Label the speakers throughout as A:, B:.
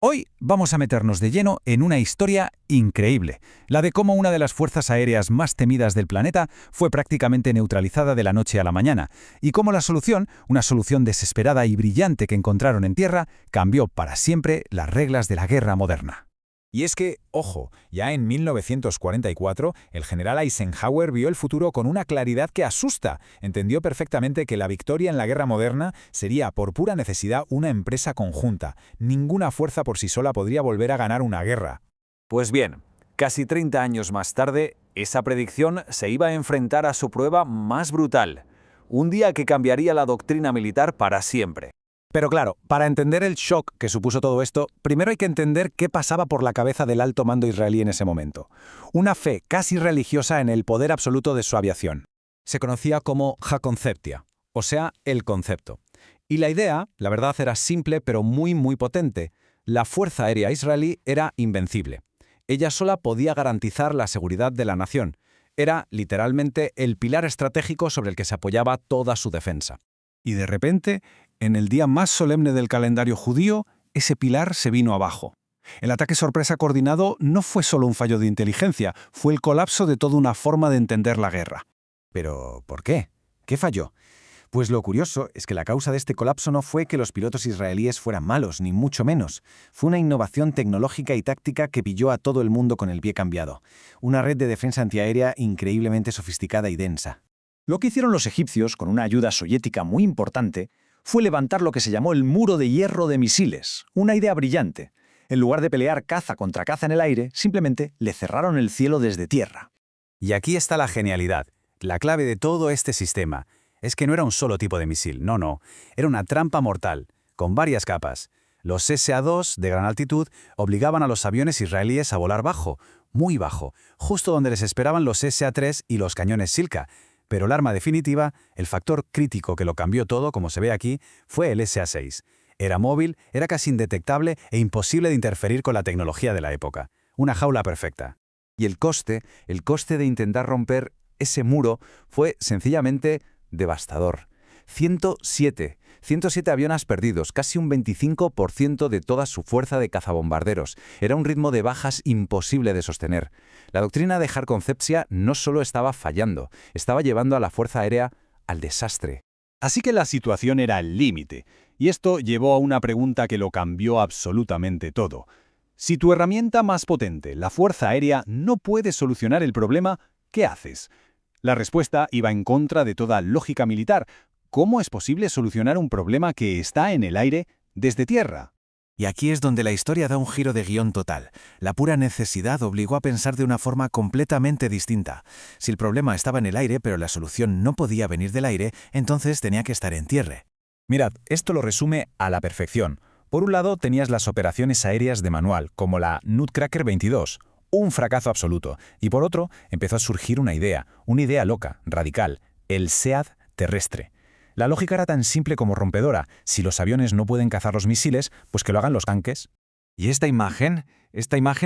A: Hoy vamos a meternos de lleno en una historia increíble, la de cómo una de las fuerzas aéreas más temidas del planeta fue prácticamente neutralizada de la noche a la mañana, y cómo la solución, una solución desesperada y brillante que encontraron en tierra, cambió para siempre las reglas de la guerra moderna.
B: Y es que, ojo, ya en 1944, el general Eisenhower vio el futuro con una claridad que asusta. Entendió perfectamente que la victoria en la guerra moderna sería, por pura necesidad, una empresa conjunta. Ninguna fuerza por sí sola podría volver a ganar una guerra.
C: Pues bien, casi 30 años más tarde, esa predicción se iba a enfrentar a su prueba más brutal. Un día que cambiaría la doctrina militar para siempre.
A: Pero claro, para entender el shock que supuso todo esto, primero hay que entender qué pasaba por la cabeza del alto mando israelí en ese momento. Una fe casi religiosa en el poder absoluto de su aviación. Se conocía como Hakonceptia, o sea, el concepto. Y la idea, la verdad, era simple pero muy potente. La Fuerza Aérea Israelí era invencible. Ella sola podía garantizar la seguridad de la nación. Era, literalmente, el pilar estratégico sobre el que se apoyaba toda su defensa. Y de repente, en el día más solemne del calendario judío, ese pilar se vino abajo. El ataque sorpresa coordinado no fue solo un fallo de inteligencia, fue el colapso de toda una forma de entender la guerra.
B: ¿Pero por qué? ¿Qué falló? Pues lo curioso es que la causa de este colapso no fue que los pilotos israelíes fueran malos, ni mucho menos. Fue una innovación tecnológica y táctica que pilló a todo el mundo con el pie cambiado. Una red de defensa antiaérea increíblemente sofisticada y densa.
D: Lo que hicieron los egipcios, con una ayuda soviética muy importante, fue levantar lo que se llamó el muro de hierro de misiles, una idea brillante. En lugar de pelear caza contra caza en el aire, simplemente le cerraron el cielo desde tierra.
A: Y aquí está la genialidad. La clave de todo este sistema es que no era un solo tipo de misil, no. Era una trampa mortal, con varias capas. Los SA-2 de gran altitud obligaban a los aviones israelíes a volar bajo, muy bajo, justo donde les esperaban los SA-3 y los cañones Silka. Pero el arma definitiva, el factor crítico que lo cambió todo, como se ve aquí, fue el SA-6. Era móvil, era casi indetectable e imposible de interferir con la tecnología de la época. Una jaula perfecta. Y el coste de intentar romper ese muro fue sencillamente devastador. 107 aviones perdidos, casi un 25% de toda su fuerza de cazabombarderos. Era un ritmo de bajas imposible de sostener. La doctrina de Hakonceptia no solo estaba fallando, estaba llevando a la Fuerza Aérea al desastre.
E: Así que la situación era el límite, y esto llevó a una pregunta que lo cambió absolutamente todo. Si tu herramienta más potente, la Fuerza Aérea, no puede solucionar el problema, ¿qué haces? La respuesta iba en contra de toda lógica militar. ¿Cómo es posible solucionar un problema que está en el aire desde tierra?
B: Y aquí es donde la historia da un giro de guión total. La pura necesidad obligó a pensar de una forma completamente distinta. Si el problema estaba en el aire, pero la solución no podía venir del aire, entonces tenía que estar en tierra.
A: Mirad, esto lo resume a la perfección. Por un lado tenías las operaciones aéreas de manual, como la Nutcracker 22, un fracaso absoluto. Y por otro, empezó a surgir una idea loca, radical, el SEAD terrestre. La lógica era tan simple como rompedora. Si los aviones no pueden cazar los misiles, pues que lo hagan los tanques.
B: Y esta imagen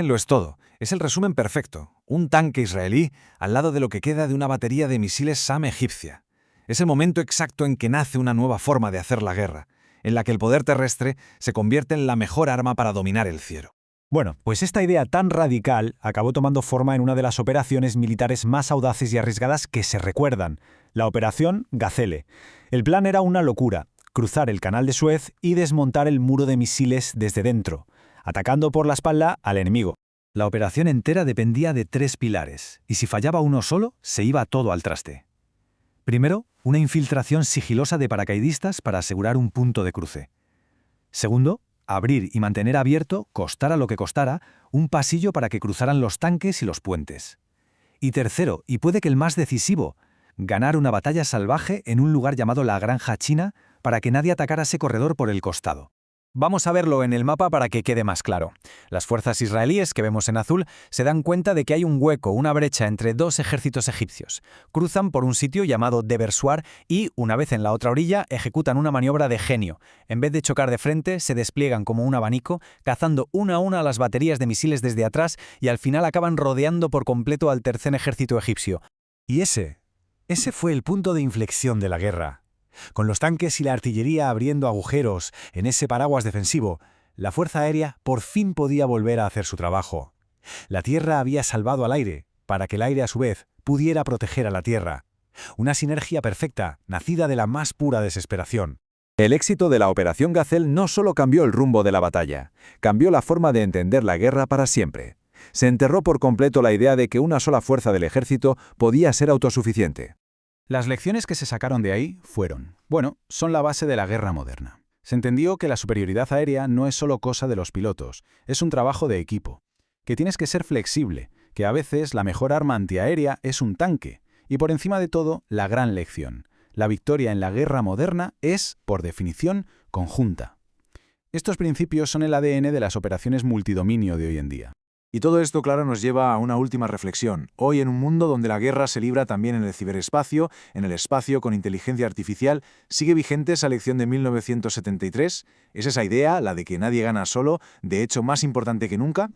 B: lo es todo. Es el resumen perfecto. Un tanque israelí al lado de lo que queda de una batería de misiles SAM egipcia. Es el momento exacto en que nace una nueva forma de hacer la guerra, en la que el poder terrestre se convierte en la mejor arma para dominar el cielo.
D: Bueno, pues esta idea tan radical acabó tomando forma en una de las operaciones militares más audaces y arriesgadas que se recuerdan, la Operación Gazelle. El plan era una locura: cruzar el canal de Suez y desmontar el muro de misiles desde dentro, atacando por la espalda al enemigo. La operación entera dependía de 3 pilares, y si fallaba uno solo, se iba todo al traste. Primero, una infiltración sigilosa de paracaidistas para asegurar un punto de cruce. Segundo, abrir y mantener abierto, costara lo que costara, un pasillo para que cruzaran los tanques y los puentes. Y tercero, y puede que el más decisivo, ganar una batalla salvaje en un lugar llamado la Granja China para que nadie atacara ese corredor por el costado. Vamos a verlo en el mapa para que quede más claro. Las fuerzas israelíes que vemos en azul se dan cuenta de que hay un hueco, una brecha entre 2 ejércitos egipcios. Cruzan por un sitio llamado Debersuar y, una vez en la otra orilla, ejecutan una maniobra de genio. En vez de chocar de frente, se despliegan como un abanico, cazando una a una las baterías de misiles desde atrás y al final acaban rodeando por completo al tercer ejército egipcio.
F: Y ese fue el punto de inflexión de la guerra. Con los tanques y la artillería abriendo agujeros en ese paraguas defensivo,
D: La Fuerza Aérea por fin podía volver a hacer su trabajo. La Tierra había salvado al aire, para que el aire a su vez pudiera proteger a la Tierra. Una sinergia perfecta, nacida de la más pura desesperación.
C: El éxito de la Operación Gazelle no solo cambió el rumbo de la batalla, cambió la forma de entender la guerra para siempre. Se enterró por completo la idea de que una sola fuerza del ejército podía ser autosuficiente.
A: Las lecciones que se sacaron de ahí son la base de la guerra moderna. Se entendió que la superioridad aérea no es solo cosa de los pilotos, es un trabajo de equipo. Que tienes que ser flexible, que a veces la mejor arma antiaérea es un tanque. Y por encima de todo, la gran lección. La victoria en la guerra moderna es, por definición, conjunta. Estos principios son el ADN de las operaciones multidominio de hoy en día.
G: Y todo esto, claro, nos lleva a una última reflexión. Hoy, en un mundo donde la guerra se libra también en el ciberespacio, en el espacio con inteligencia artificial, ¿sigue vigente esa lección de 1973? ¿Es esa idea, la de que nadie gana solo, de hecho más importante que nunca?